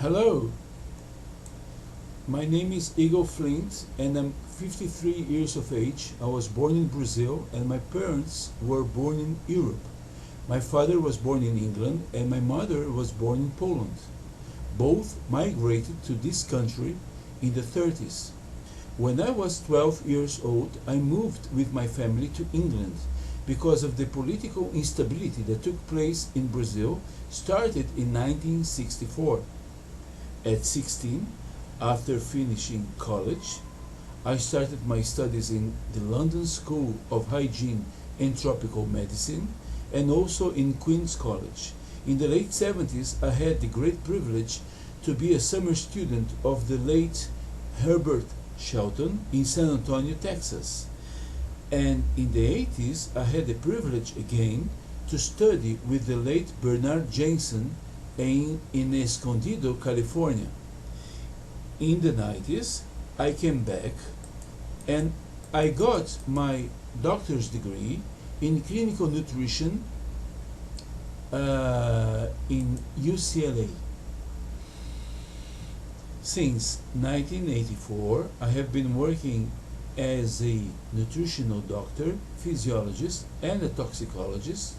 Hello, my name is Eagle Flint and I'm 53 years of age. I was born in Brazil and my parents were born in Europe. My father was born in England and my mother was born in Poland. Both migrated to this country in the 30s. When I was 12 years old, I moved with my family to England because of the political instability that took place in Brazil, started in 1964. At 16, after finishing college, I started my studies in the London School of Hygiene and Tropical Medicine and also in Queen's College. In the late 70s, I had the great privilege to be a summer student of the late Herbert Shelton in San Antonio, Texas. And in the 80s, I had the privilege again to study with the late Bernard Jensen in Escondido, California. In the 90s, I came back and I got my doctor's degree in clinical nutrition in UCLA. Since 1984, I have been working as a nutritional doctor, physiologist, and a toxicologist.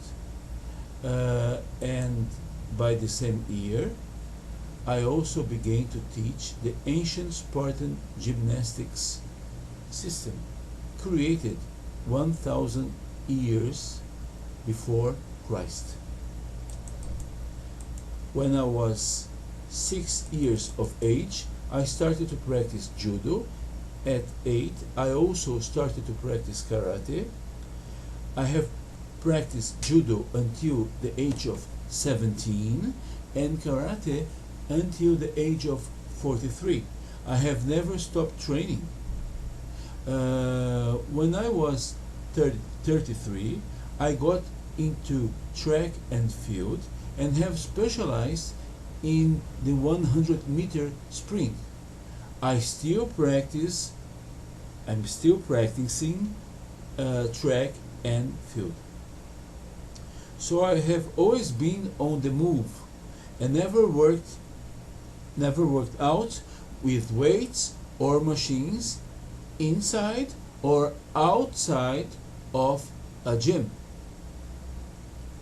And by the same year, I also began to teach the ancient Spartan gymnastics system, created 1,000 years before Christ. When I was 6 years of age, I started to practice judo. At 8, I also started to practice karate. I have practiced judo until the age of 17 and karate until the age of 43. I have never stopped training. When I was 33, I got into track and field and have specialized in the 100-meter sprint. I'm still practicing track and field. So I have always been on the move and never worked out with weights or machines inside or outside of a gym.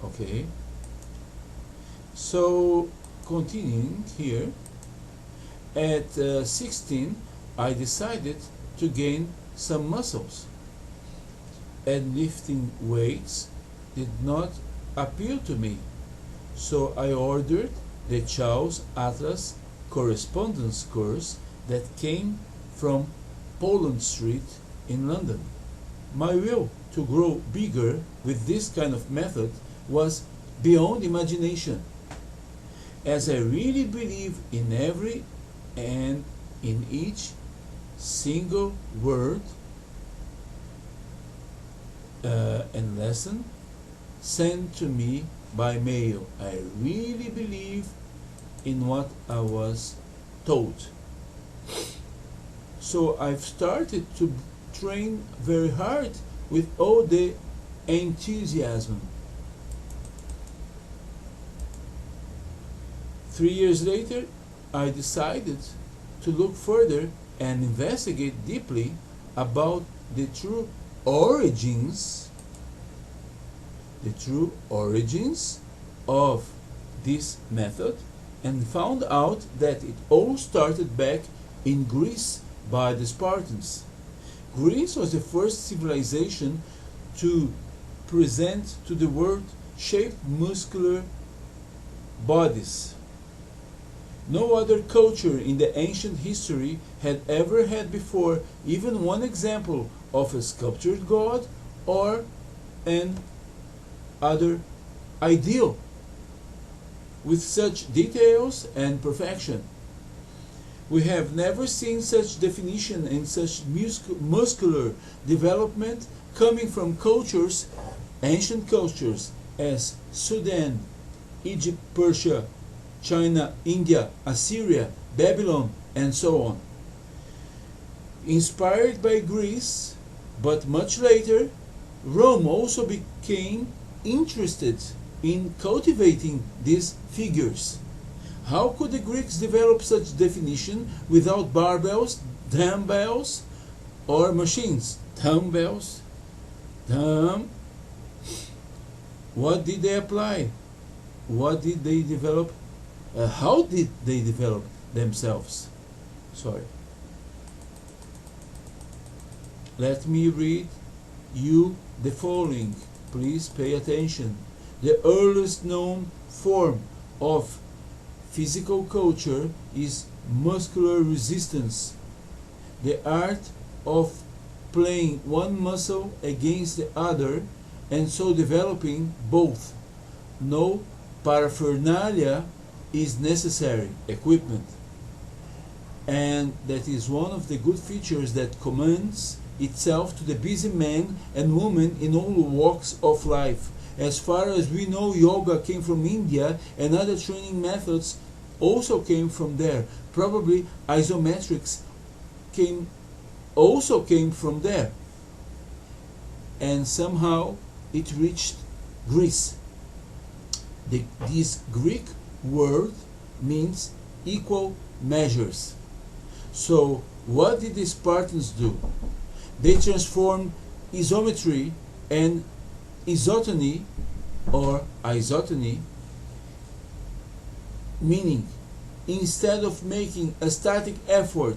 Okay. So continuing here, at 16 I decided to gain some muscles, and lifting weights did not appeal to me. So I ordered the Charles Atlas correspondence course that came from Poland Street in London. My will to grow bigger with this kind of method was beyond imagination, as I really believe in every and in each single word and lesson sent to me by mail. I really believe in what I was taught. So I've started to train very hard with all the enthusiasm. 3 years later, I decided to look further and investigate deeply about the true origins of this method, and found out that it all started back in Greece by the Spartans. Greece was the first civilization to present to the world shaped muscular bodies. No other culture in the ancient history had ever had before even one example of a sculptured god or an other ideal with such details and perfection. We have never seen such definition and such muscular development coming from cultures, ancient cultures as Sudan, Egypt, Persia, China, India, Assyria, Babylon, and so on. Inspired by Greece, but much later, Rome also became interested in cultivating these figures. How could the Greeks develop such definition without barbells, dumbbells, or machines? Dumbbells, what did they apply? What did they develop? How did they develop themselves? Sorry. Let me read you the following. Please pay attention. The earliest known form of physical culture is muscular resistance, the art of playing one muscle against the other and so developing both. No paraphernalia is necessary, equipment. And that is one of the good features that commends itself to the busy man and woman in all walks of life. As far as we know, yoga came from India and other training methods also came from there. Probably isometrics also came from there. And somehow it reached Greece. This Greek word means equal measures. So what did the Spartans do? They transformed isometry and isotony or isotony, meaning instead of making a static effort,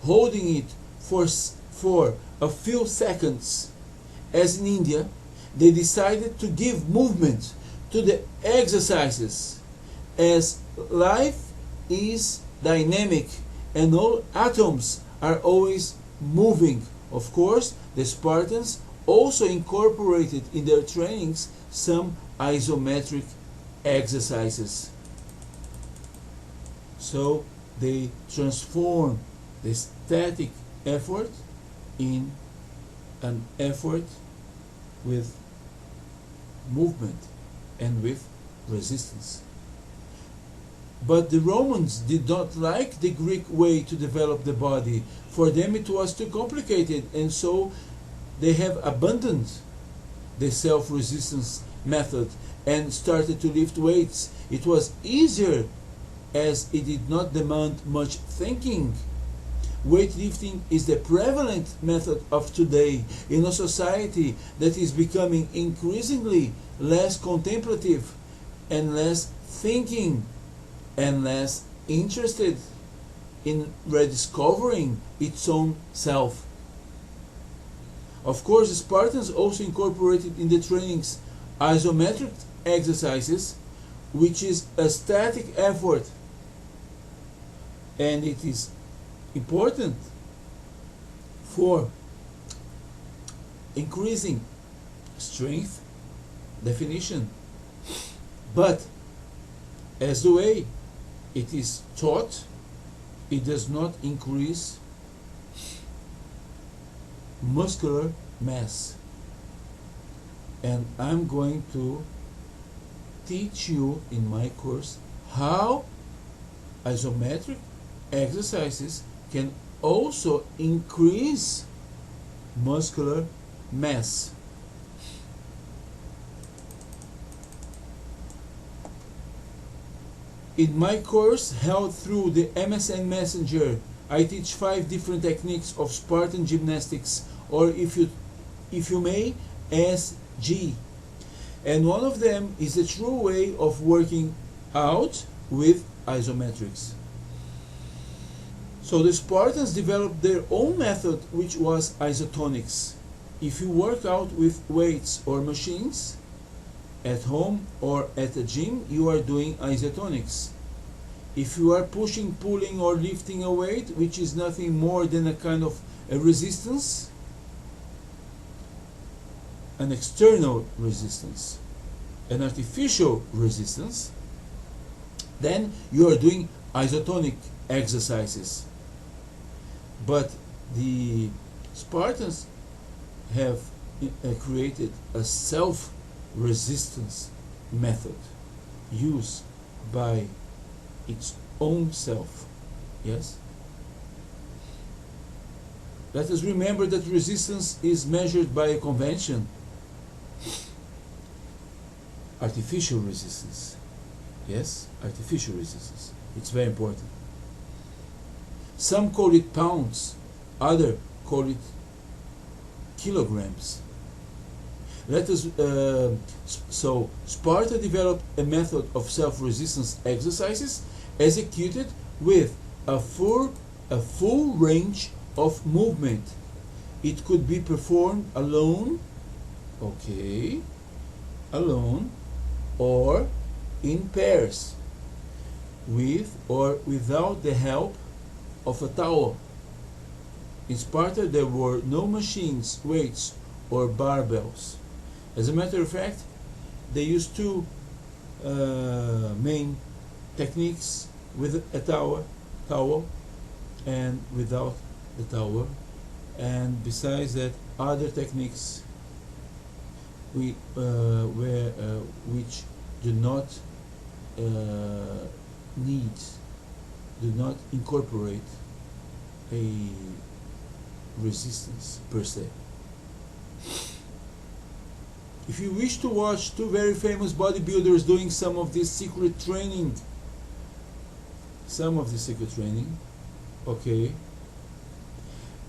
holding it for a few seconds, as in India, they decided to give movement to the exercises, as life is dynamic and all atoms are always moving. Of course, the Spartans also incorporated in their trainings some isometric exercises. So they transform the static effort in an effort with movement and with resistance. But the Romans did not like the Greek way to develop the body. For them it was too complicated, and so they have abandoned the self-resistance method and started to lift weights. It was easier as it did not demand much thinking. Weightlifting is the prevalent method of today in a society that is becoming increasingly less contemplative and less thinking and less interested in rediscovering its own self. Of course, the Spartans also incorporated in the trainings isometric exercises, which is a static effort, and it is important for increasing strength, definition, but as the way it is taught, it does not increase muscular mass. And I'm going to teach you in my course how isometric exercises can also increase muscular mass. In my course held through the MSN Messenger, I teach 5 different techniques of Spartan gymnastics, or if you may, SG. And one of them is a true way of working out with isometrics. So the Spartans developed their own method, which was isotonics. If you work out with weights or machines at home or at a gym, you are doing isotonics. If you are pushing, pulling, or lifting a weight, which is nothing more than a kind of a resistance, an external resistance, an artificial resistance, then you are doing isotonic exercises. But the Spartans have created a self-resistance method used by its own self. Yes? Let us remember that resistance is measured by a convention. Artificial resistance. Yes? Artificial resistance. It's very important. Some call it pounds, others call it kilograms. So Sparta developed a method of self-resistance exercises executed with a full range of movement. It could be performed alone, alone, or in pairs, with or without the help of a towel. In Sparta there were no machines, weights, or barbells. As a matter of fact, they used two main techniques, with a towel and without the towel, and besides that, other techniques which do not do not incorporate a resistance per se. If you wish to watch two very famous bodybuilders doing some of this secret training, okay,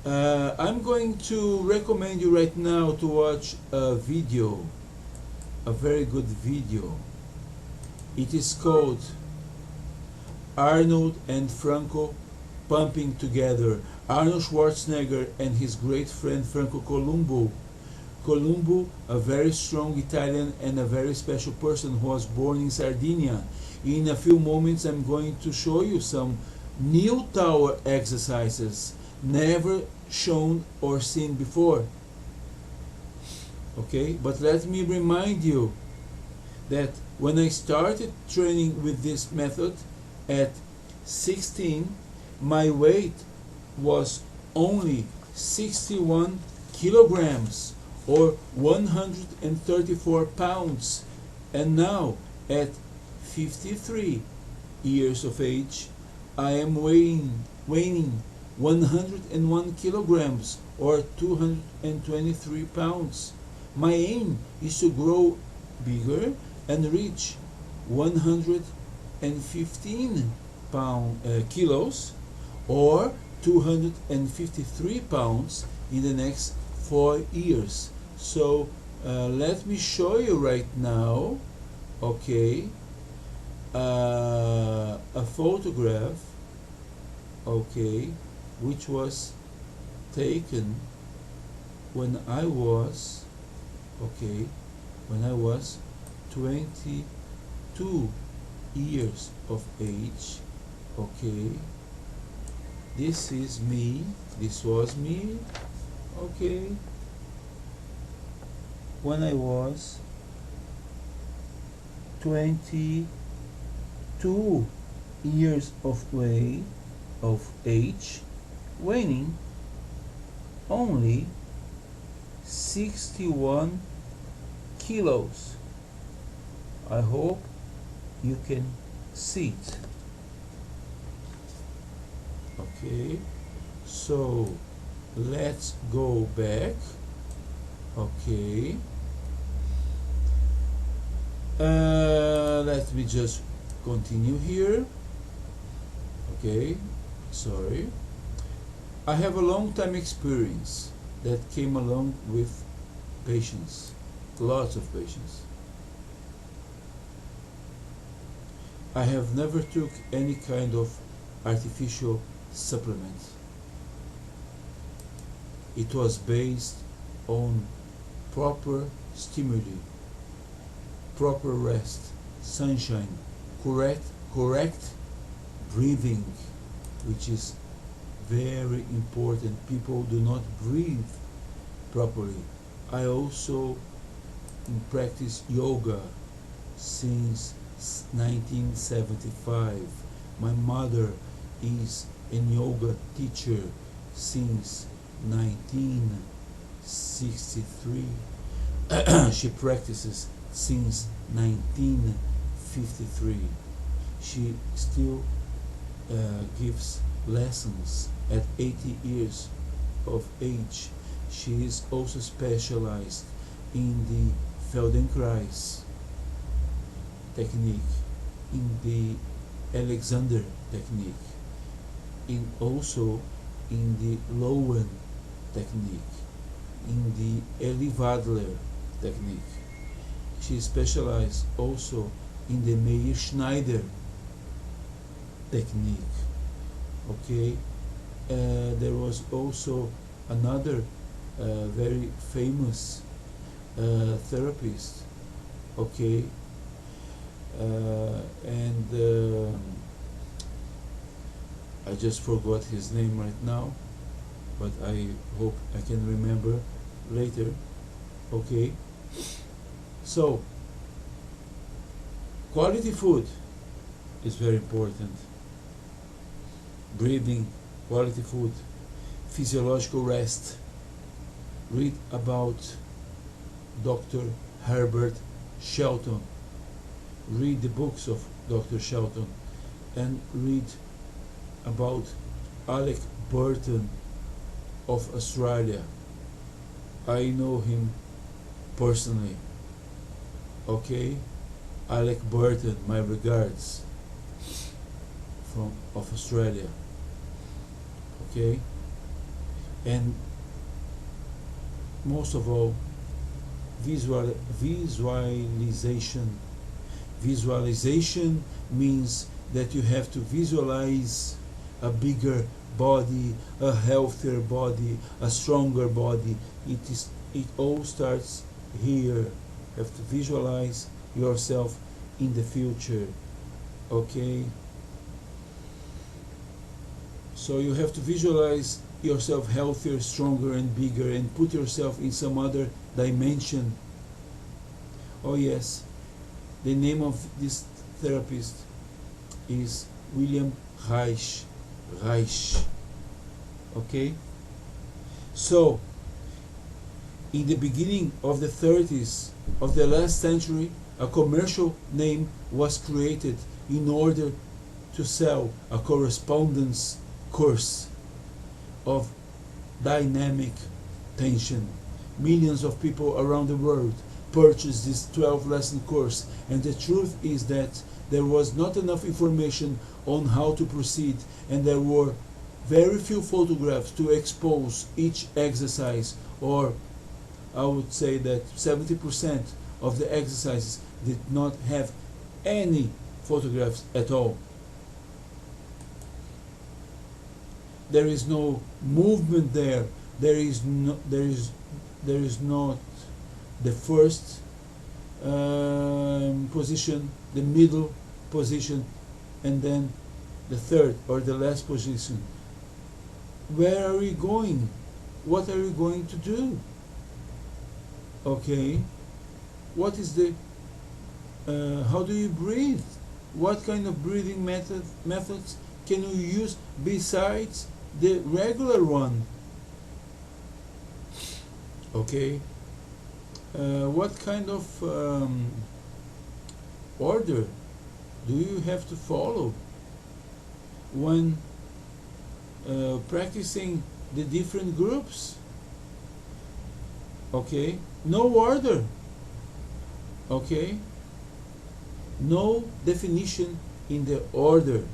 I'm going to recommend you right now to watch a video, a very good video. It is called Arnold and Franco Pumping Together. Arnold Schwarzenegger and his great friend Franco Columbu. Columbu, a very strong Italian and a very special person who was born in Sardinia. In a few moments I'm going to show you some new tower exercises never shown or seen before. Okay, but let me remind you that when I started training with this method at 16, my weight was only 61 kilograms or 134 pounds, and now at 53 years of age I am weighing 101 kilograms or 223 pounds. My aim is to grow bigger and reach 115 kilos or 253 pounds in the next 4 years. So let me show you right now, okay, a photograph, okay, which was taken when I was 22 years of age. Okay, this is me, this was me, okay, when I was 22 years of age, weighing only 61 kilos. I hope you can see it. Okay, so let's go back. Okay, let me just continue here. Okay, sorry. I have a long time experience that came along with patience, lots of patience. I have never took any kind of artificial supplement. It was based on proper stimuli, proper rest, sunshine, correct breathing, which is very important. People do not breathe properly. I also practice yoga since 1975. My mother is a yoga teacher since 1963. She practices since 1953. She still gives lessons at 80 years of age. She is also specialized in the Feldenkrais technique, in the Alexander technique, also in the Lowen technique, in the Eli Wadler technique. She specialized also in the Meir Schneider technique. Okay, there was also another very famous therapist. Okay, and I just forgot his name right now, but I hope I can remember later. Okay, so quality food is very important. Breathing, quality food, physiological rest. Read about Dr. Herbert Shelton. Read the books of Dr. Shelton, and read about Alec Burton of Australia. I know him personally. Okay, Alec Burton, my regards, of Australia. Okay, and most of all, visualization. Visualization means that you have to visualize a bigger body, a healthier body, a stronger body. It all starts here. You have to visualize yourself in the future. Okay? So you have to visualize yourself healthier, stronger and bigger, and put yourself in some other dimension. Oh yes, the name of this therapist is William Reich. Okay? So, in the beginning of the 30s of the last century, a commercial name was created in order to sell a correspondence course of dynamic tension. Millions of people around the world purchased this 12-lesson course, and the truth is that there was not enough information on how to proceed, and there were very few photographs to expose each exercise, or I would say that 70% of the exercises did not have any photographs at all. There is no movement there. There is not the first position, the middle position, and then the third or the last position. Where are we going? What are we going to do? Okay. What is the how do you breathe? What kind of breathing methods can you use besides the regular one? Okay. What kind of order do you have to follow when practicing the different groups? Okay, no order. Okay, no definition in the order.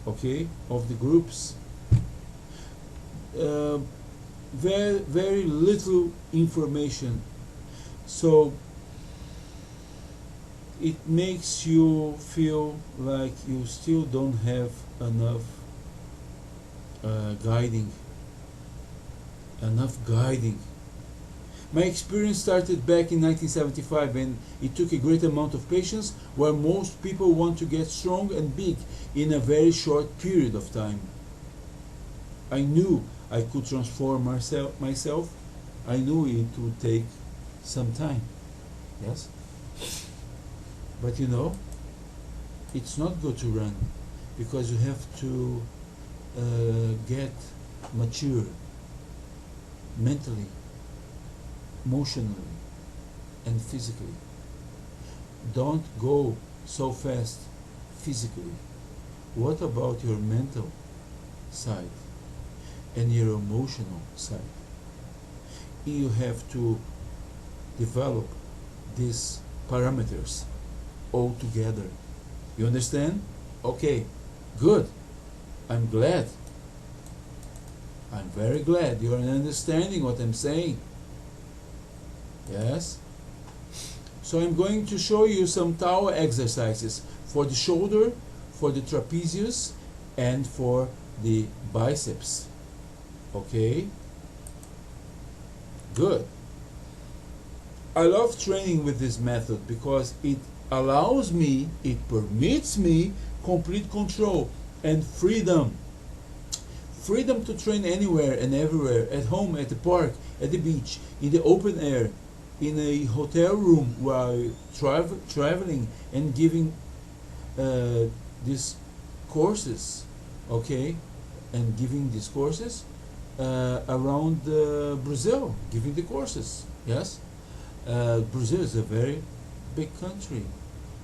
Okay, of the groups. Very little information. So it makes you feel like you still don't have enough guiding. My experience started back in 1975, and it took a great amount of patience, where most people want to get strong and big in a very short period of time. I knew I could transform myself. I knew it would take some time. Yes? But you know, it's not good to run, because you have to get mature mentally, emotionally, and physically. Don't go so fast physically. What about your mental side and your emotional side? You have to develop these parameters all together. You understand? Okay, good. I'm glad. I'm very glad you're understanding what I'm saying. Yes? So I'm going to show you some tower exercises for the shoulder, for the trapezius, and for the biceps. Okay? Good. I love training with this method because it allows me, it permits me complete control and freedom. Freedom to train anywhere and everywhere, at home, at the park, at the beach, in the open air, in a hotel room while traveling and giving these courses, okay, and giving these courses around Brazil, giving the courses, yes. Brazil is a very big country.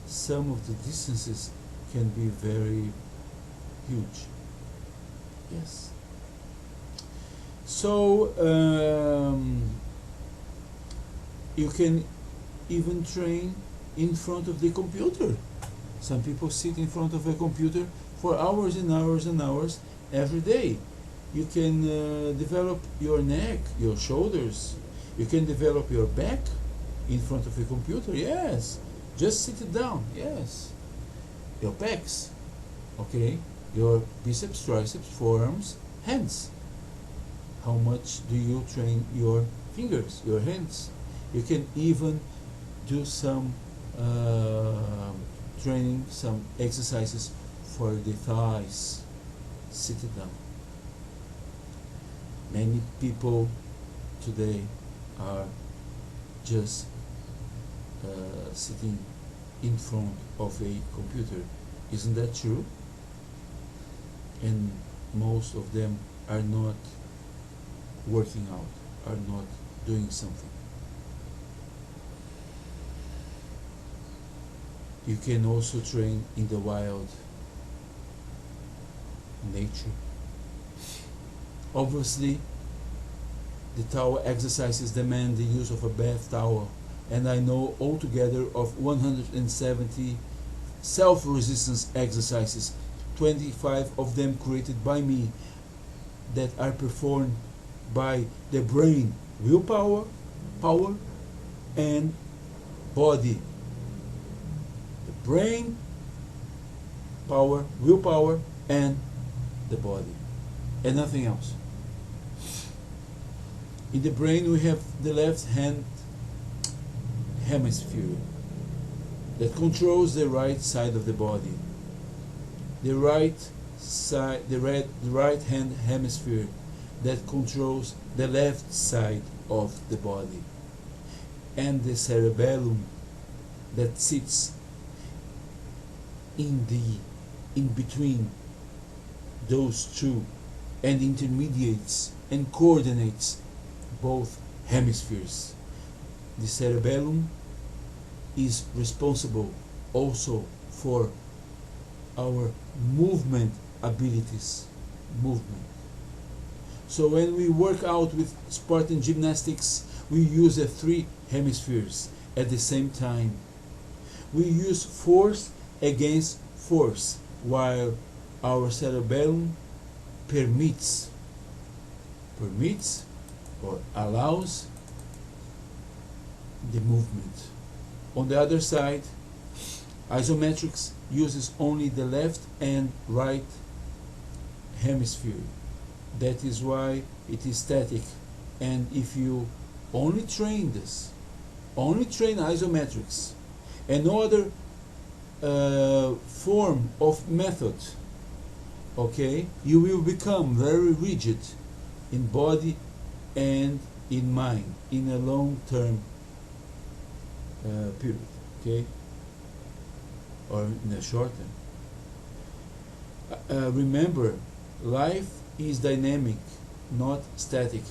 Some of the distances can be very huge. Yes. So you can even train in front of the computer. Some people sit in front of a computer for hours and hours and hours every day. You can develop your neck, your shoulders. You can develop your back in front of a computer. Yes. Just sit it down. Yes. Your pecs. Okay. Your biceps, triceps, forearms, hands. How much do you train your fingers, your hands? You can even do some training, some exercises for the thighs. Sit it down. Many people today are just sitting in front of a computer. Isn't that true? And most of them are not working out, are not doing something. You can also train in the wild nature. Obviously, the tower exercises demand the use of a bath towel, and I know altogether of 170 self-resistance exercises, 25 of them created by me, that are performed by the brain, willpower, power, and body. The brain, power, willpower, and the body, and nothing else. In the brain we have the left hand hemisphere that controls the right side of the body. The right side, the right hand hemisphere that controls the left side of the body, and the cerebellum that sits in between those two and intermediates and coordinates both hemispheres. The cerebellum is responsible also for our movement abilities. So when we work out with Spartan gymnastics, we use the three hemispheres at the same time. We use force against force, while our cerebellum permits or allows the movement. On the other side, Isometrics uses only the left and right hemisphere. That is why it is static. And if you only train this, only train Isometrics and no other form of method, okay, you will become very rigid in body and in mind in a long-term period, okay, or in a short term. Remember, life is dynamic, not static.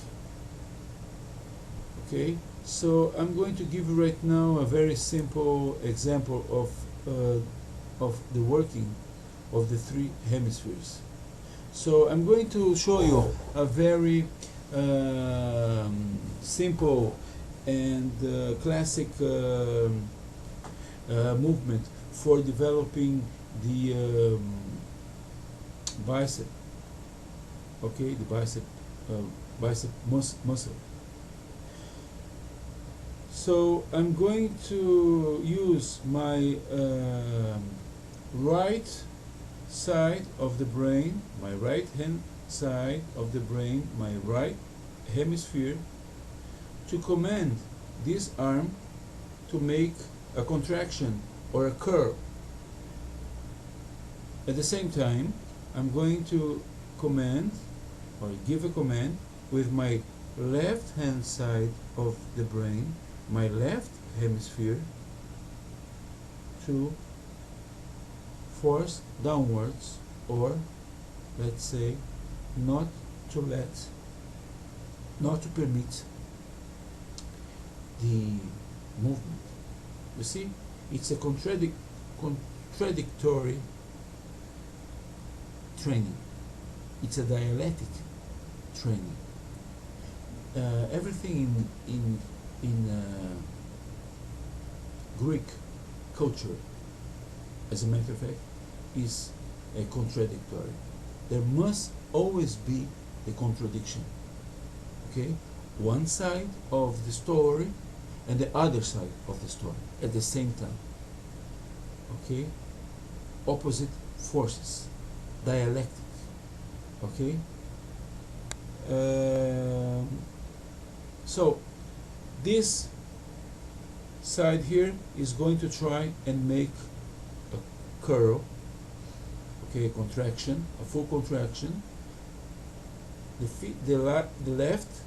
Okay, so I'm going to give you right now a very simple example of the working of the three hemispheres. So I'm going to show you a very simple and classic movement for developing the bicep. Okay, the bicep muscle. So I'm going to use my right side of the brain, my right hand side of the brain, my right hemisphere, to command this arm to make a contraction or a curl. At the same time, I'm going to command or give a command with my left hand side of the brain, my left hemisphere, to force downwards, or let's say not to permit the movement. You see, it's a contradictory training. It's a dialectic training. Everything in Greek culture, as a matter of fact, is a contradictory. There must always be a contradiction. Okay, one side of the story and the other side of the story at the same time. Okay, opposite forces, dialectic. Okay, so this side here is going to try and make a curl. Okay, a contraction, a full contraction. The left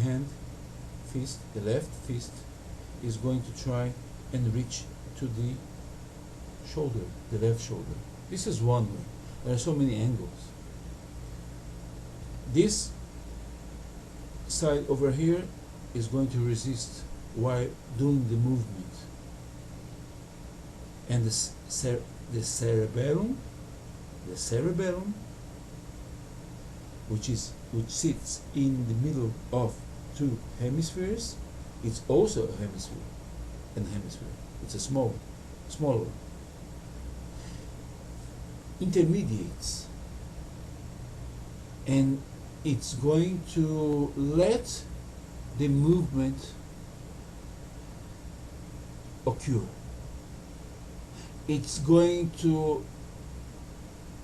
hand fist, the left fist, is going to try and reach to the shoulder, the left shoulder. This is one way. There are so many angles. This side over here is going to resist while doing the movement, and the cerebellum, which sits in the middle of two hemispheres, it's also a hemisphere. It's a smaller one. Intermediates, and it's going to let the movement occur. It's going to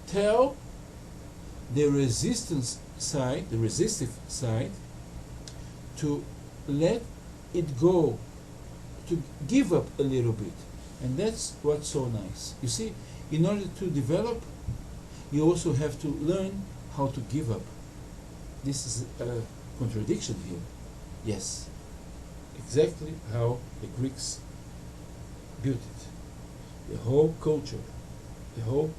tell the resistive side, to let it go, to give up a little bit. And that's what's so nice. You see, in order to develop, you also have to learn how to give up. This is a contradiction here. Yes, exactly how the Greeks built it. The whole culture, the whole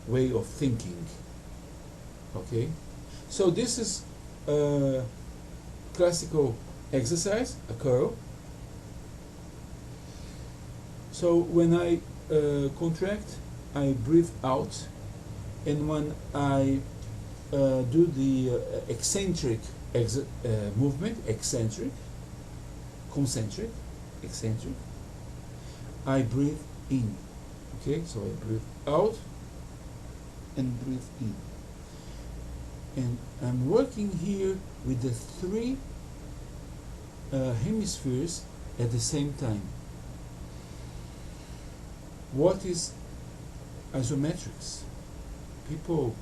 way of thinking. Okay, so this is a classical exercise, a curl. So when I contract, I breathe out, and when I do the eccentric movement, concentric, eccentric, I breathe in. Okay, so I breathe out and breathe in. And I'm working here with the three hemispheres at the same time. What is isometrics? People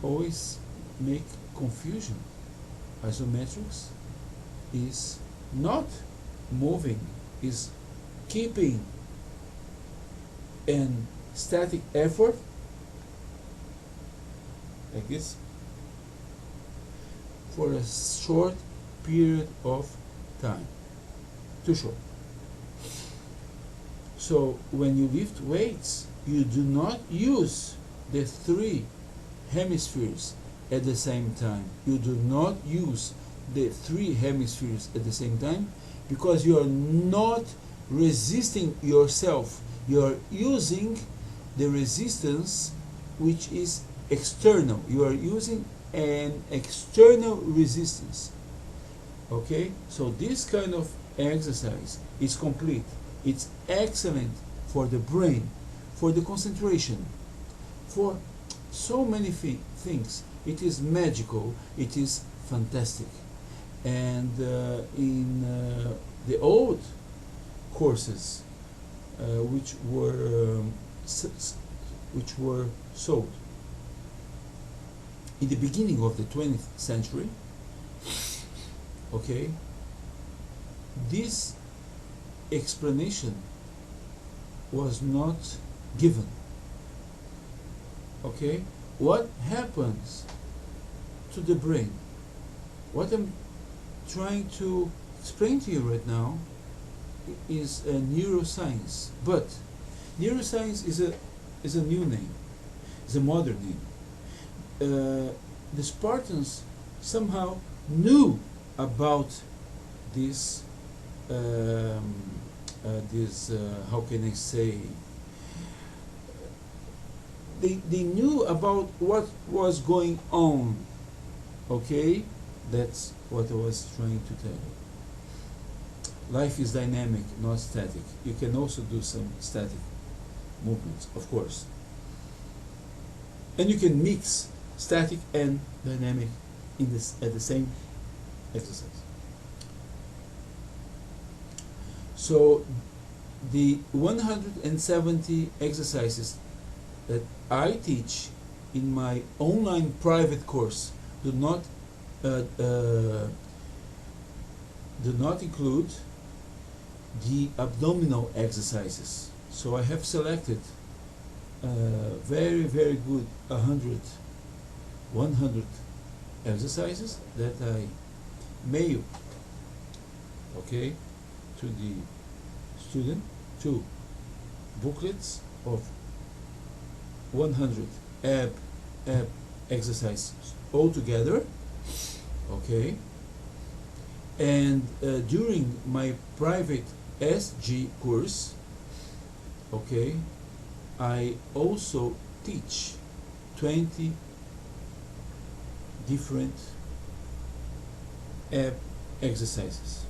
always make confusion. Isometrics is not moving, is keeping an static effort like this for a short period of time, too short. So when you lift weights, you do not use the three hemispheres at the same time. You do not use the three hemispheres at the same time, because you are not resisting yourself. You are using the resistance which is external. You are using an external resistance. Okay, so this kind of exercise is complete. It's excellent for the brain, for the concentration, for so many things. It is magical, it is fantastic. And in the old courses which were sold in the beginning of the 20th century, okay, this explanation was not given. Okay, what happens to the brain? What I'm trying to explain to you right now is neuroscience, but neuroscience is a new name, is a modern name. The Spartans somehow knew about this. How can I say? They knew about what was going on. Okay, that's what I was trying to tell you. Life is dynamic, not static. You can also do some static movements, of course. And you can mix static and dynamic in this at the same exercise. So the 170 exercises that I teach in my online private course do not include the abdominal exercises. So I have selected very good 100 exercises that I mail, okay, to the student, 2 booklets of 100 ab exercises all together, okay. And during my private SG course, okay, I also teach 20 different ab exercises.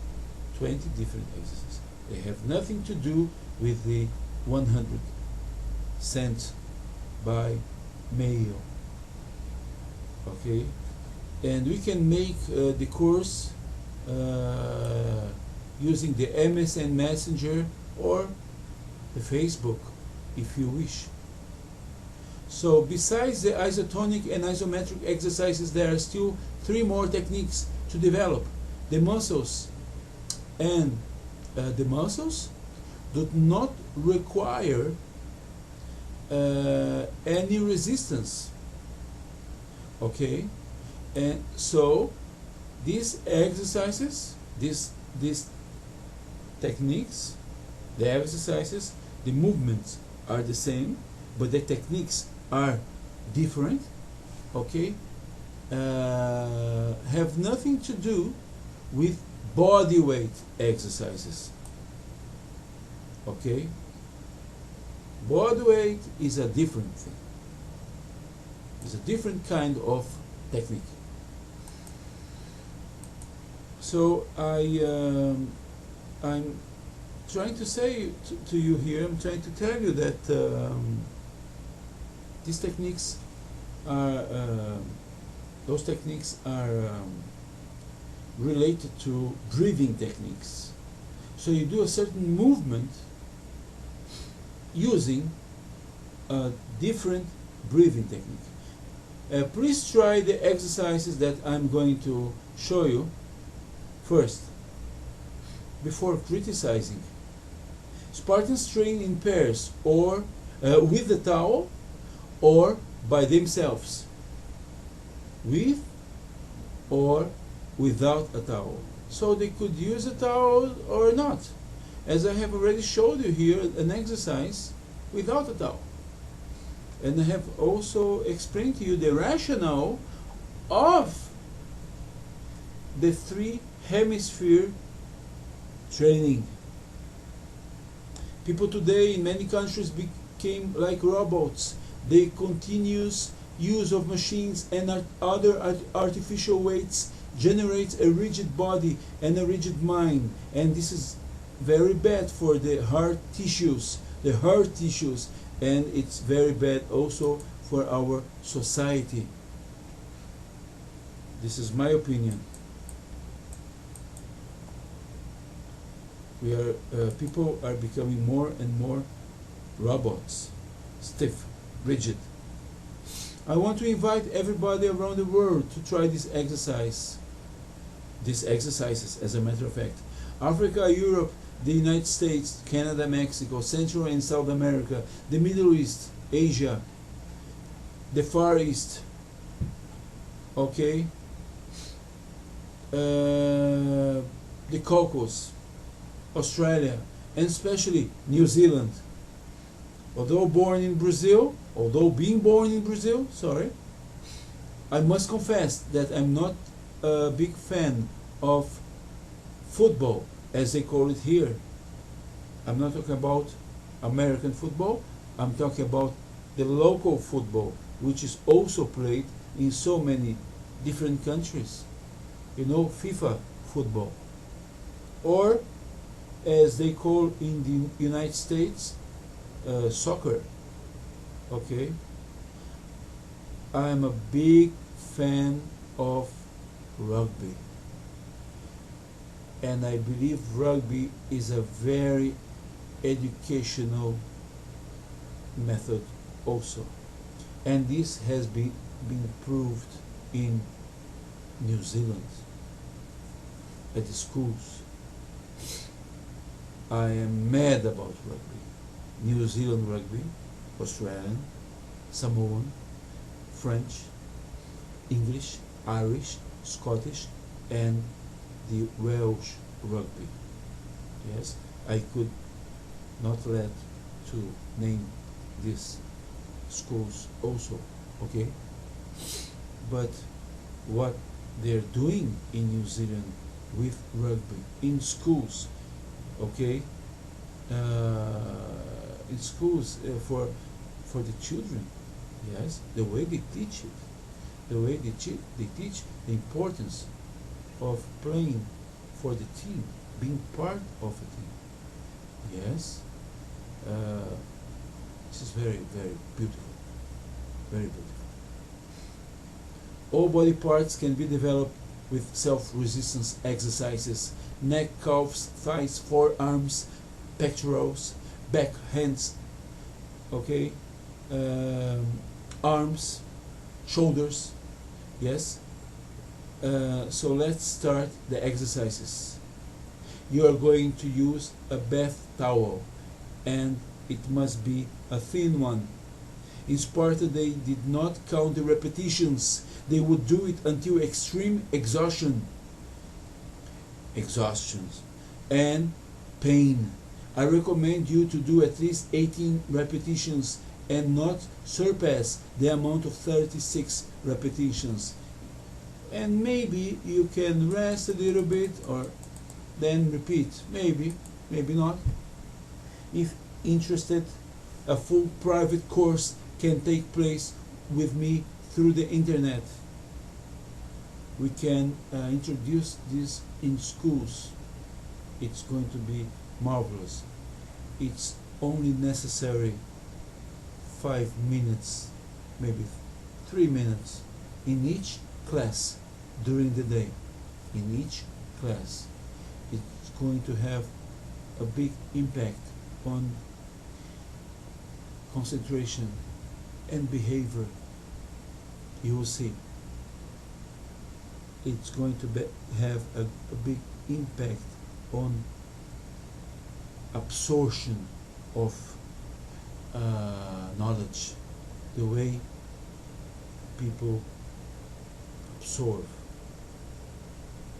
20 different exercises. They have nothing to do with the 100 sent by mail. Okay, and we can make the course using the MSN Messenger or the Facebook, if you wish. So besides the isotonic and isometric exercises, there are still 3 more techniques to develop. The muscles and the muscles do not require any resistance. Okay, and so these exercises, these techniques, the exercises, the movements are the same, but the techniques are different. Okay, have nothing to do with body weight exercises. Okay, body weight is a different thing. It's a different kind of technique. So I'm trying to say to you here, I'm trying to tell you that these techniques are, those techniques are related to breathing techniques. So you do a certain movement using a different breathing technique. Please try the exercises that I'm going to show you first, before criticizing. Spartans train in pairs, or with the towel, or by themselves, with or without a towel. So they could use a towel or not. As I have already showed you here, an exercise without a towel. And I have also explained to you the rationale of the 3 hemisphere training. People today in many countries became like robots. The continuous use of machines and other artificial weights generates a rigid body and a rigid mind, and this is very bad for the heart tissues, and it's very bad also for our society. This is my opinion. People are becoming more and more robots, stiff, rigid. I want to invite everybody around the world to try this exercise. These exercises, as a matter of fact. Africa, Europe, the United States, Canada, Mexico, Central and South America, the Middle East, Asia, the Far East, okay, the Caucasus, Australia, and especially New Zealand. Although being born in Brazil, sorry, I must confess that I'm not a big fan of football, as they call it here. I'm not talking about American football, I'm talking about the local football, which is also played in so many different countries. You know, FIFA football. Or, as they call in the United States, soccer. Okay? I'm a big fan of rugby. And I believe rugby is a very educational method also. And this has been proved in New Zealand at the schools. I am mad about rugby. New Zealand rugby, Australian, Samoan, French, English, Irish, Scottish, and the Welsh rugby. Yes, I could not let to name these schools also, okay? But what they're doing in New Zealand with rugby in schools, okay, in schools for the children, yes, the way they teach it, the way they teach the importance of playing for the team, being part of a team. Yes, this is very, very beautiful, very beautiful. All body parts can be developed with self-resistance exercises: neck, calves, thighs, forearms, pectorals, back, hands, okay, arms, shoulders. Yes. So let's start the exercises. You are going to use a bath towel, and it must be a thin one. In Sparta, they did not count the repetitions. They would do it until extreme exhaustions and pain. I recommend you to do at least 18 repetitions and not surpass the amount of 36 repetitions. And maybe you can rest a little bit or then repeat. Maybe, maybe not. If interested, a full private course can take place with me through the internet. We can introduce this in schools. It's going to be marvelous. It's only necessary 5 minutes, maybe 3 minutes in each class during the day. In each class, it's going to have a big impact on concentration and behavior. You will see. It's going to have a big impact on absorption of knowledge, the way people absorb,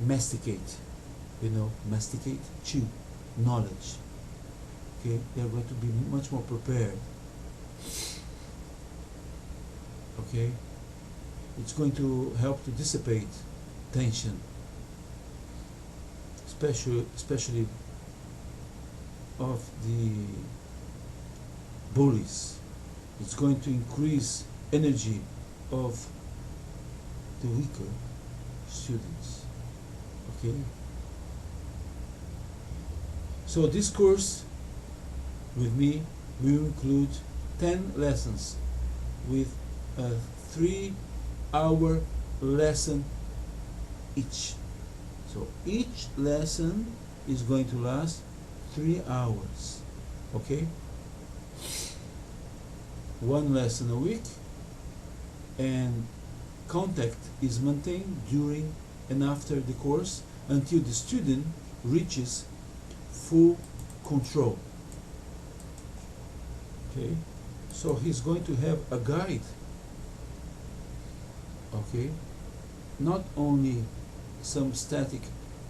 masticate, masticate, chew knowledge. Okay, they're going to be much more prepared. Okay, it's going to help to dissipate tension, especially of the bullies. It's going to increase energy of the weaker students. Okay, so this course with me will include 10 lessons with a 3-hour lesson each. So each lesson is going to last 3 hours. Okay? One lesson a week, and contact is maintained during and after the course until the student reaches full control. Okay, so he's going to have a guide. Okay, not only some static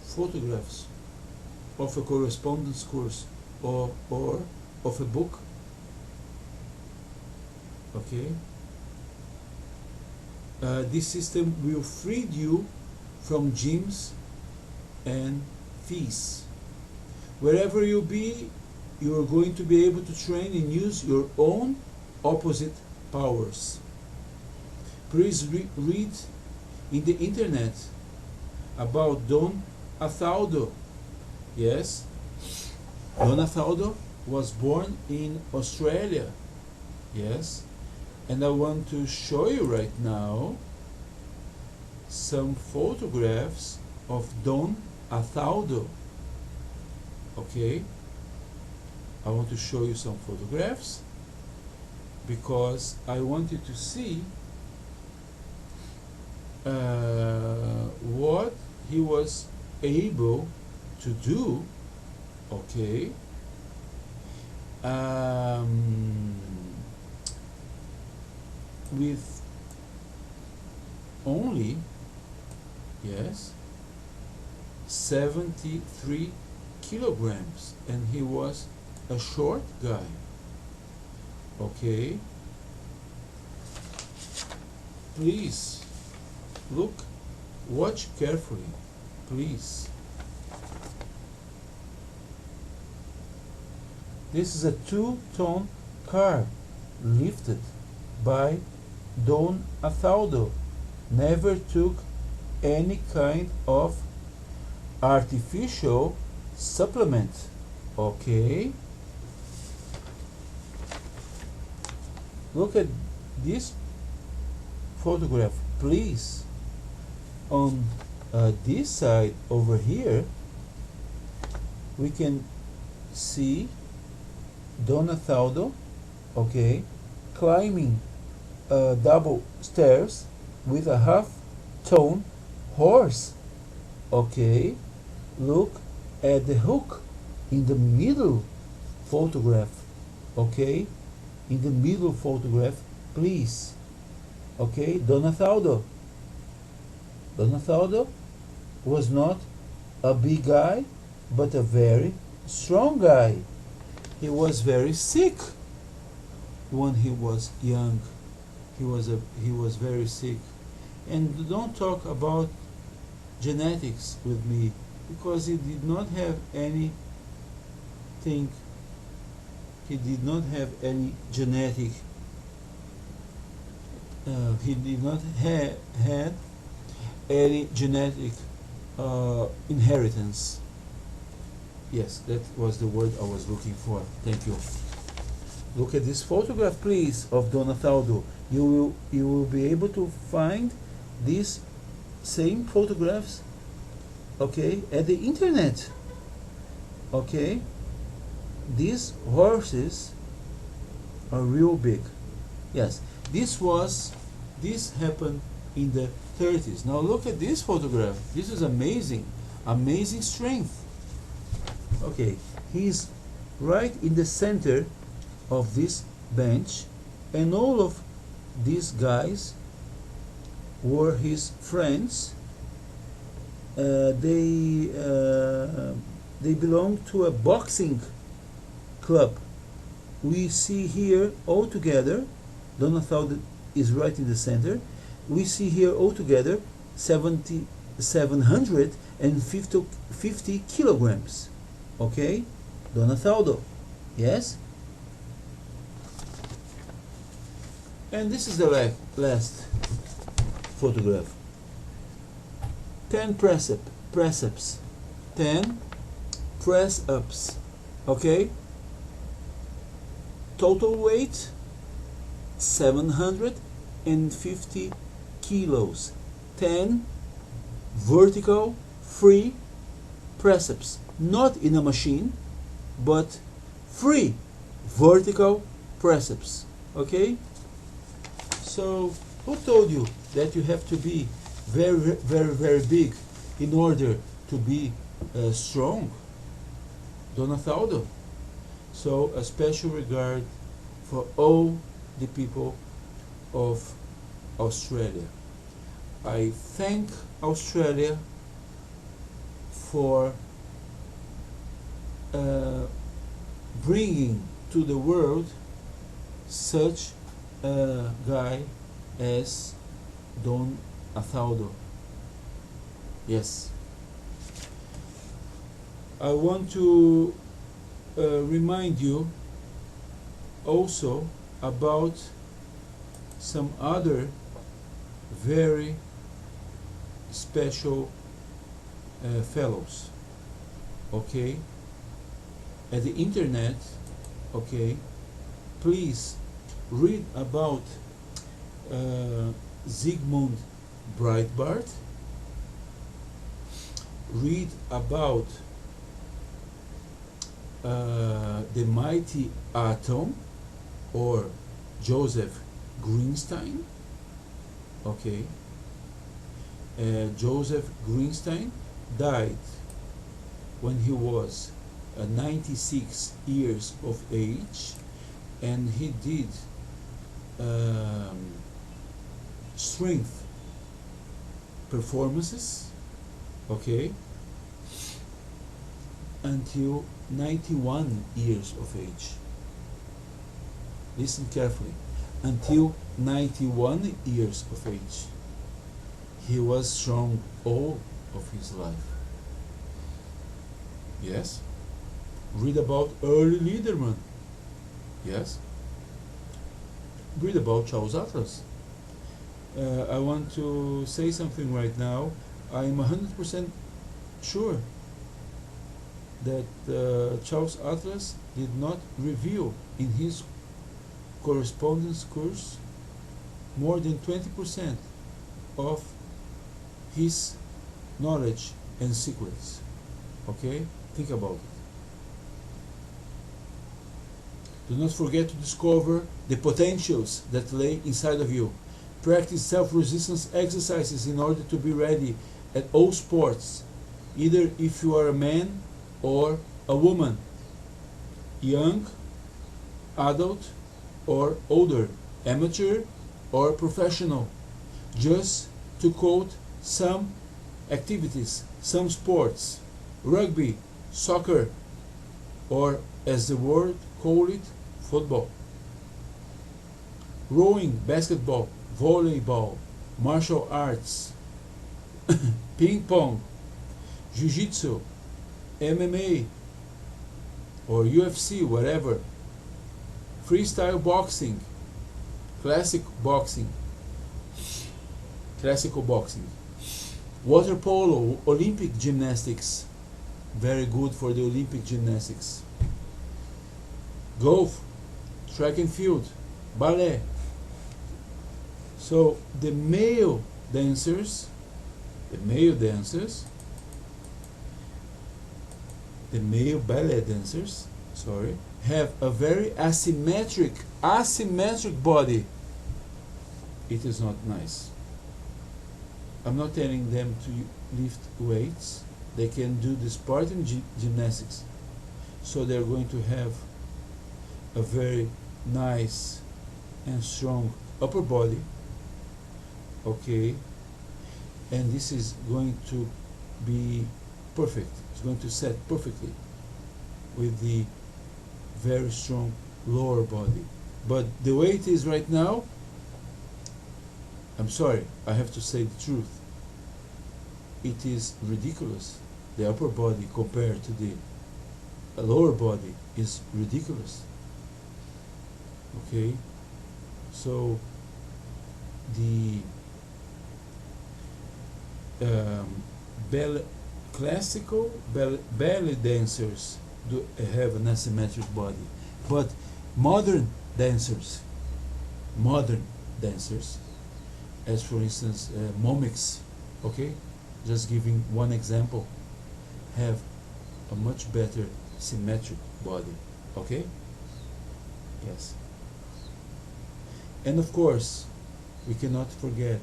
photographs of a correspondence course or of a book. Okay, this system will free you from gyms and fees. Wherever you be, you are going to be able to train and use your own opposite powers. Please read in the internet about Don Athaldo. Yes, Don Athaldo was born in Australia. Yes, and I want to show you right now some photographs of Don Athaldo. Okay, I want to show you some photographs because I want you to see what he was able to do. Okay, with only, yes, 73 kilograms, and he was a short guy. Okay, please look, watch carefully, please. This is a 2-ton car lifted by Don Athaldo. Never took any kind of artificial supplement. Okay, look at this photograph, please. On this side over here, we can see Don Athaldo, okay, climbing double stairs with a half-ton horse. Okay, look at the hook in the middle photograph. Okay, in the middle photograph, please. Okay, Don Athaldo. Don Athaldo was not a big guy, but a very strong guy. He was very sick when he was young. He was very sick. And don't talk about genetics with me, because he did not have anything. He did not have any genetic. He did not had any genetic inheritance. Yes, that was the word I was looking for. Thank you. Look at this photograph, please, of Don Athaldo. You will be able to find these same photographs, okay, at the internet. Okay, these horses are real big. Yes, this happened in the 30s. Now look at this photograph. This is amazing, amazing strength. Okay, he's right in the center of this bench, and all of these guys were his friends. They belong to a boxing club. We see here all together, Don Athaldo is right in the center. We see here all together 750 kilograms. Okay, Don Athaldo. Yes. And this is the last photograph. 10 press-ups. 10 press-ups. Okay. Total weight 750 150 kilos, 10 vertical free press-ups, not in a machine, but free vertical press-ups. Okay? So who told you that you have to be very, very, very big in order to be strong? Donatello. So a special regard for all the people of Australia. I thank Australia for bringing to the world such a guy as Don Athaldo. Yes. I want to remind you also about some other very special fellows. Okay, at the internet. Okay, please read about Zygmunt Breitbart. Read about the mighty atom, or Joseph Greenstein. Okay, Joseph Greenstein died when he was 96 years of age, and he did strength performances, okay, until 91 years of age. Listen carefully. Until 91 years of age, he was strong all of his life. Yes. Read about early Liederman. Yes. Read about Charles Atlas. I want to say something right now. I'm 100% sure that Charles Atlas did not reveal in his correspondence course more than 20% of his knowledge and secrets. Okay? Think about it. Do not forget to discover the potentials that lay inside of you. Practice self-resistance exercises in order to be ready at all sports, either if you are a man or a woman, young, adult, or older, amateur or professional. Just to quote some activities, some sports: rugby, soccer, or as the word call it, football, rowing, basketball, volleyball, martial arts, ping pong, jiu-jitsu, MMA, or UFC, whatever, freestyle boxing, classical boxing, water polo, Olympic gymnastics, very good for the Olympic gymnastics, golf, track and field, ballet. So the male dancers, the male ballet dancers, sorry, have a very asymmetric body. It is not nice. I'm not telling them to lift weights. They can do the Spartan gymnastics. So they're going to have a very nice and strong upper body. Okay, and this is going to be perfect. It's going to set perfectly with the very strong lower body. But the way it is right now, I'm sorry, I have to say the truth, it is ridiculous. The upper body compared to the lower body is ridiculous. Okay, so the classical ballet dancers do have an asymmetric body, but modern dancers as for instance momics, okay, just giving one example, have a much better symmetric body, okay. Yes. And of course we cannot forget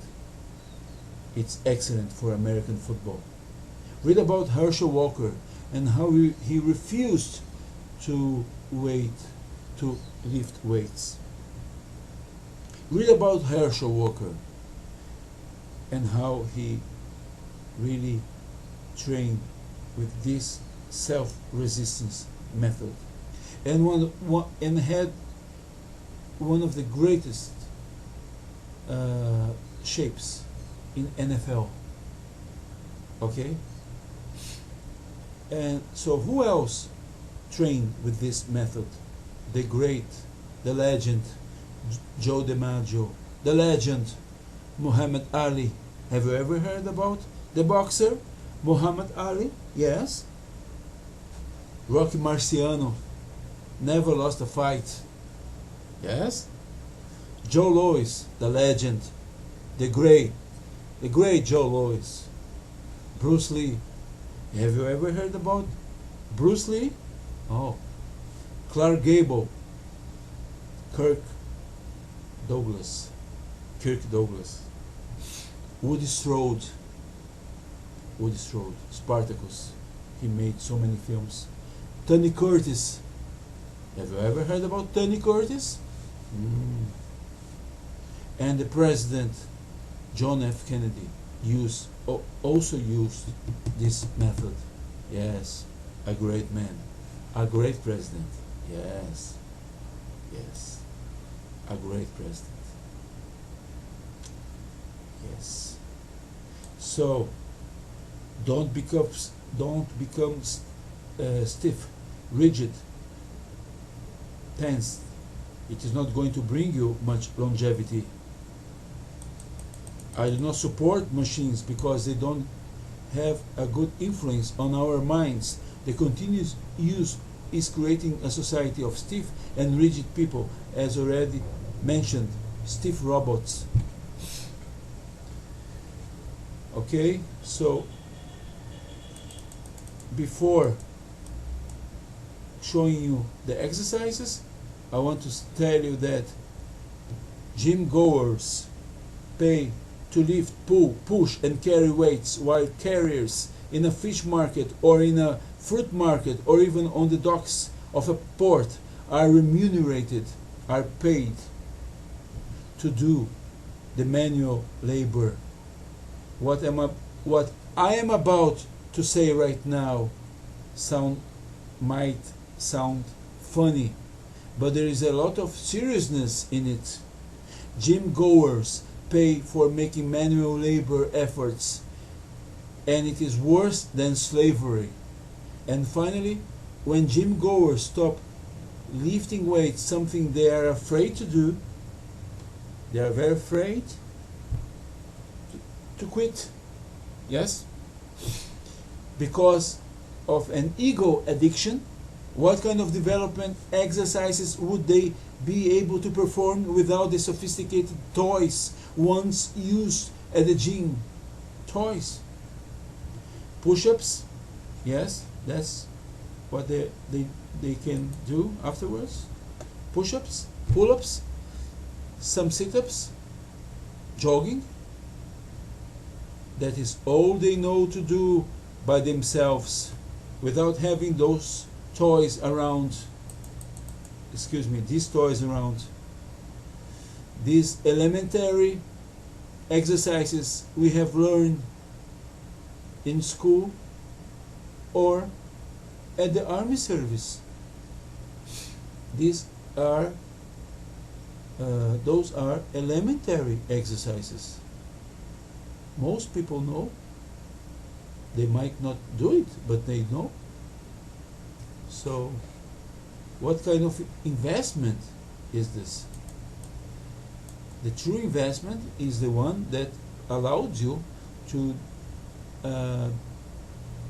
it's excellent for American football. Read about Herschel Walker and how he refused to lift weights. Read about Herschel Walker and how he really trained with this self-resistance method, and had one of the greatest shapes in NFL. Okay? And so who else trained with this method? The great, the legend, Joe DiMaggio, the legend, Muhammad Ali. Have you ever heard about the boxer, Muhammad Ali? Yes. Rocky Marciano, never lost a fight. Yes. Joe Louis, the legend, the great Joe Louis. Bruce Lee. Have you ever heard about Bruce Lee? Oh. Clark Gable, Kirk Douglas, Woody Strode, Spartacus. He made so many films. Tony Curtis. Have you ever heard about Tony Curtis? And the president, John F. Kennedy, also used this method. Yes, a great man, a great president. Yes, a great president. Yes. So don't become stiff, rigid, tense. It is not going to bring you much longevity. I do not support machines because they don't have a good influence on our minds. The continuous use is creating a society of stiff and rigid people, as already mentioned, stiff robots. Okay, so before showing you the exercises, I want to tell you that gym goers pay to lift, pull, push and carry weights, while carriers in a fish market or in a fruit market or even on the docks of a port are remunerated, are paid to do the manual labor. What I am about to say right now might sound funny, but there is a lot of seriousness in it. Gym goers pay for making manual labor efforts, and it is worse than slavery. And finally, when gym goers stop lifting weights, something they are afraid to do, they are very afraid to quit. Yes? Because of an ego addiction. What kind of development exercises would they be able to perform without the sophisticated toys once used at the gym? Toys. Push-ups. Yes, that's what they can do afterwards. Push-ups, pull-ups, some sit-ups, jogging. That is all they know to do by themselves without having those toys around. These toys around. These elementary exercises we have learned in school or at the army service. Those are elementary exercises. Most people know. They might not do it, but they know. So, what kind of investment is this? The true investment is the one that allows you to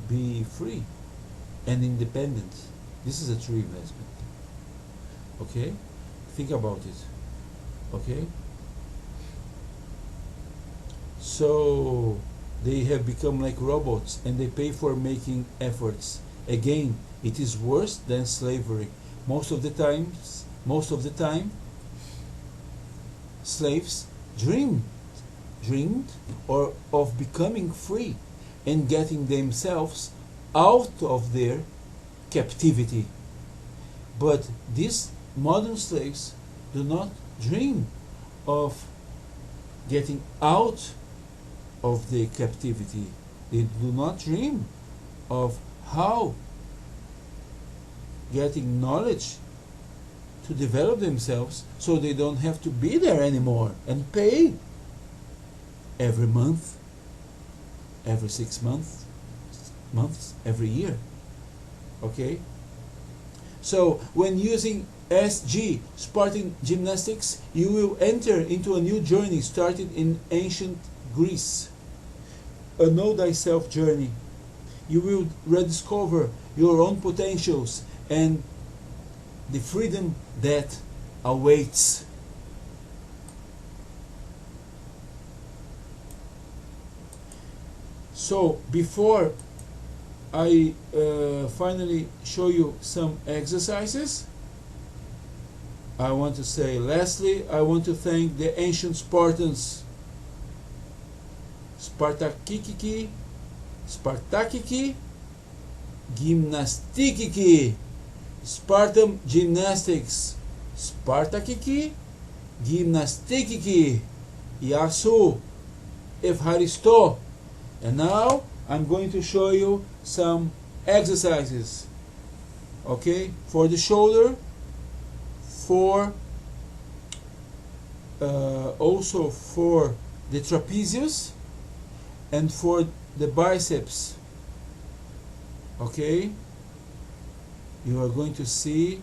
be free and independent. This is a true investment. Okay? Think about it. Okay? So they have become like robots and they pay for making efforts. Again, it is worse than slavery. Most of the time, slaves dreamed or of becoming free and getting themselves out of their captivity. But these modern slaves do not dream of getting out of their captivity. They do not dream of how getting knowledge to develop themselves so they don't have to be there anymore and pay every month, every 6 months, every year. Okay? So when using SG, Spartan Gymnastics, you will enter into a new journey started in ancient Greece. A know thyself journey. You will rediscover your own potentials and the freedom that awaits. So before I finally show you some exercises, I want to say, lastly, I want to thank the ancient Spartans. Spartakiki, Gymnastikiki, Spartan Gymnastics, Spartakiki, Gymnastikiki, Yasu, Evharisto. And now I'm going to show you some exercises, okay, for the shoulder, for also for the trapezius and for the biceps. Okay, you are going to see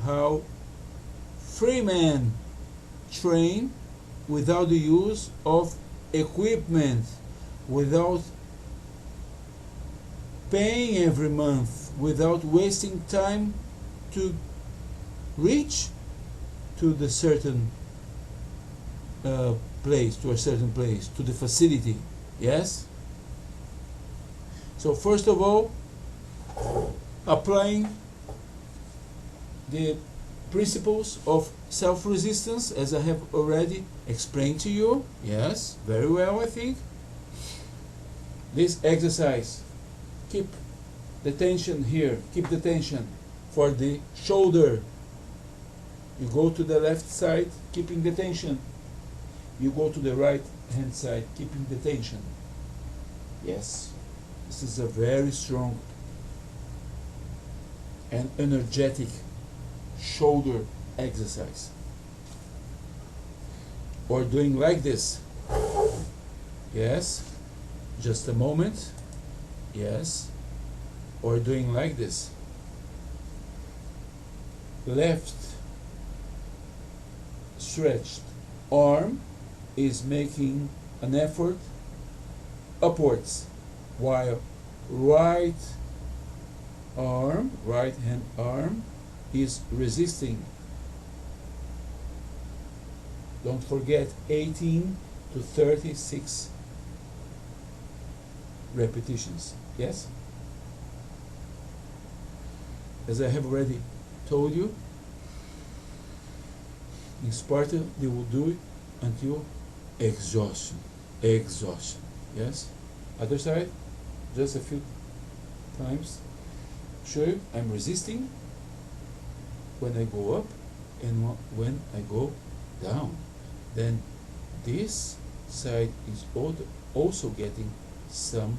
how free men train without the use of equipment, without paying every month, without wasting time to reach to the certain place, to a certain place, to the facility. Yes? So first of all, applying the principles of self-resistance, as I have already explained to you. Yes, very well, I think. This exercise, keep the tension here, keep the tension for the shoulder. You go to the left side, keeping the tension. You go to the right hand side, keeping the tension. Yes, this is a very strong and energetic shoulder exercise. Or doing like this. Yes, just a moment. Yes, or doing like this. Left stretched arm is making an effort upwards, while right hand arm is resisting. Don't forget 18 to 36 repetitions. Yes? As I have already told you, in Sparta they will do it until exhaustion. Yes? Other side, just a few times. Show you, I'm resisting when I go up and when I go down. Then this side is also getting some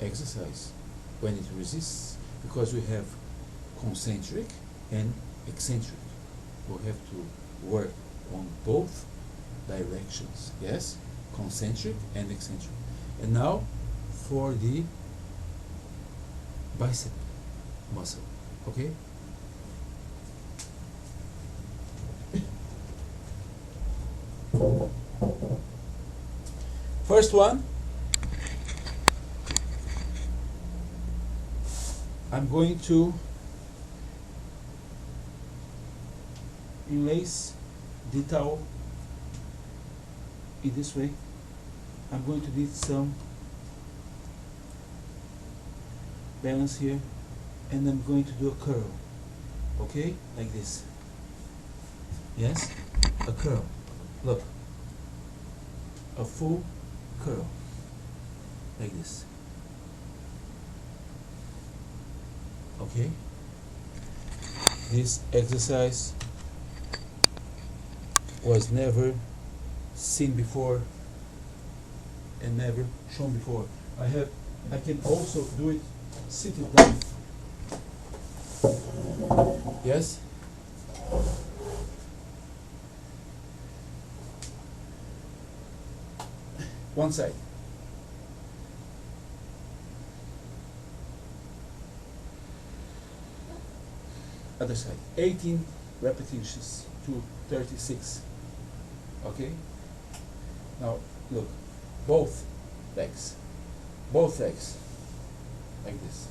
exercise when it resists, because we have concentric and eccentric. We have to work on both directions. Yes, concentric and eccentric. And now for the bicep muscle. Okay. First one, I'm going to enlace the towel in this way. I'm going to need some balance here, and I'm going to do a curl, okay, like this. Yes, a curl. Look, a full curl, like this. Okay, this exercise was never seen before and never shown before. I can also do it sitting down. Yes? One side. Other side. 18 repetitions to 36. Okay? Now look, both legs, like this.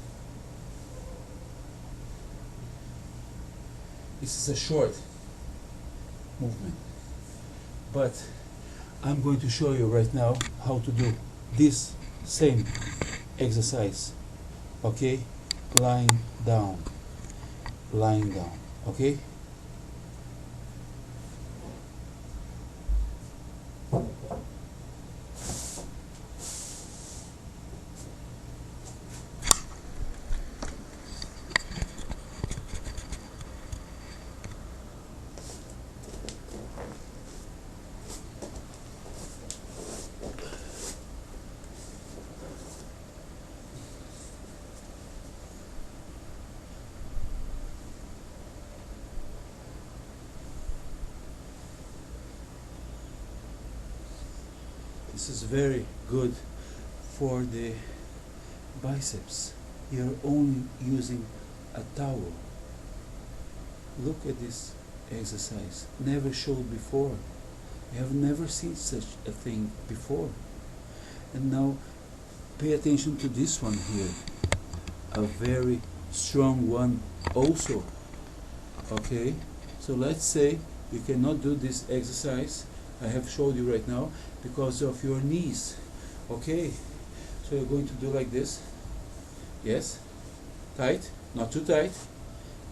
This is a short movement, but I'm going to show you right now how to do this same exercise. Okay, lying down, okay? This is very good for the biceps. You're only using a towel. Look at this exercise. Never showed before. You have never seen such a thing before. And now pay attention to this one here. A very strong one also. Okay? So let's say you cannot do this exercise I have showed you right now because of your knees. Okay? So you're going to do like this. Yes? Tight, not too tight.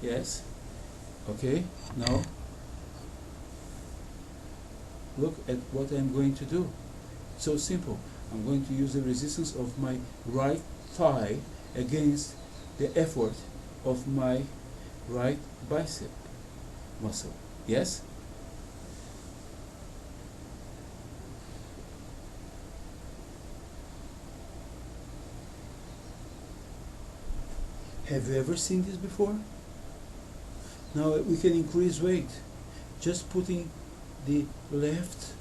Yes? Okay? Now look at what I'm going to do. It's so simple. I'm going to use the resistance of my right thigh against the effort of my right bicep muscle. Yes? Have you ever seen this before? Now we can increase weight. Just putting the left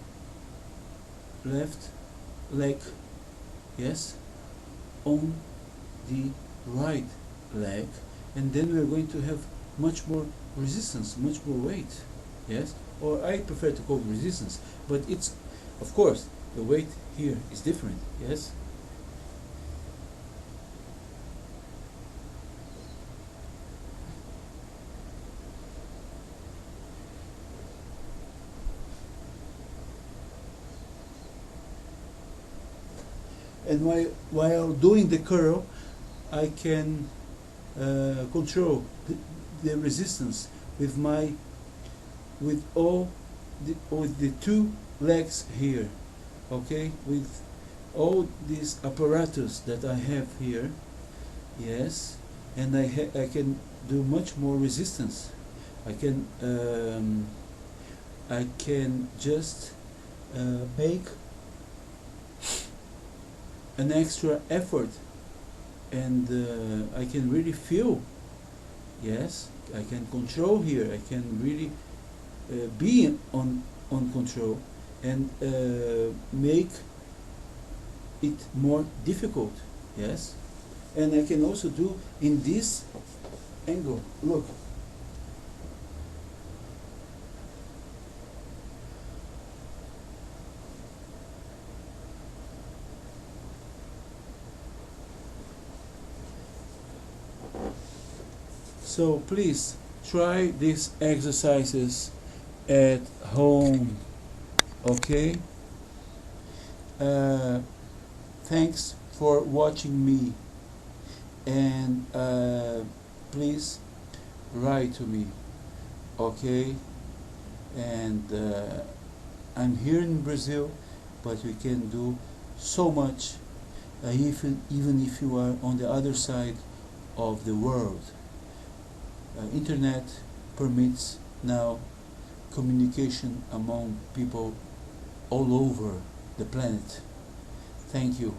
leg, yes, on the right leg, and then we are going to have much more resistance, much more weight. Yes, or I prefer to call it resistance, but it's, of course, the weight here is different. Yes. And while doing the curl, I can control the resistance with all the two legs here. Okay, with all these apparatus that I have here. Yes, and I can do much more resistance. I can just make an extra effort, and I can really feel. Yes, I can control here. I can really be on control and make it more difficult. Yes, and I can also do in this angle. Look. So please try these exercises at home, okay? thanks for watching me, and please write to me, okay? And I'm here in Brazil, but we can do so much, even if you are on the other side of the world. Internet permits now communication among people all over the planet. Thank you.